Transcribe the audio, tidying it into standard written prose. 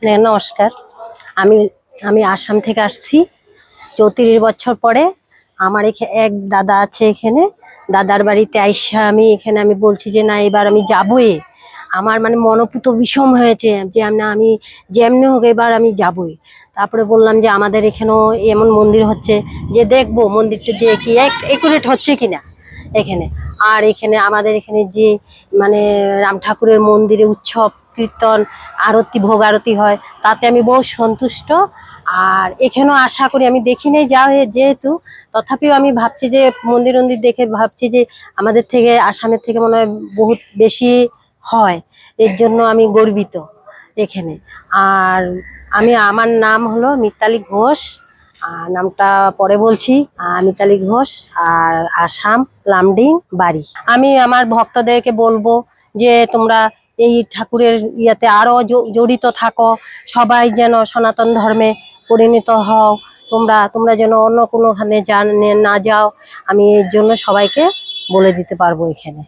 নমস্কার। আমি আমি আসাম থেকে আসছি। 34 বছর পরে আমার এক দাদা আছে এখানে। দাদার বাড়িতে আইসা আমি বলছি যে না, এবার আমি যাবই। আমার মানে মনোপুত বিষম হয়েছে যে আমি যেমনি হোক এবার আমি যাবই। তারপরে বললাম যে আমাদের এখানেও এমন মন্দির হচ্ছে, যে দেখবো মন্দিরটা যে কি একুরেট হচ্ছে কিনা এখানে। আর এখানে আমাদের এখানে যে মানে রাম ঠাকুরের মন্দিরে উৎসব কীর্তন আরতি ভোগ আরতি হয়, তাতে আমি বহু সন্তুষ্ট। আর এখানেও আশা করি, আমি দেখিনি যেহেতু, তথাপিও আমি ভাবছি যে মন্দির দেখে ভাবছি যে আমাদের থেকে আসামের থেকে মনে হয় বহুত বেশি হয়। এর জন্য আমি গর্বিত এখানে। আর আমার নাম হলো মিতালি ঘোষ। নামটা পরে বলছি। মিতালি ঘোষ, আর আসাম লামডিং বাড়ি। আমি আমার ভক্তদেরকে বলবো যে তোমরা এই ঠাকুরের ইয়াতে আরো জড়িত থাকো, সবাই যেন সনাতন ধর্মে পরিণত হও। তোমরা যেন অন্য কোনোখানে না যাও। আমি এর জন্য সবাইকে বলে দিতে পারবো এখানে।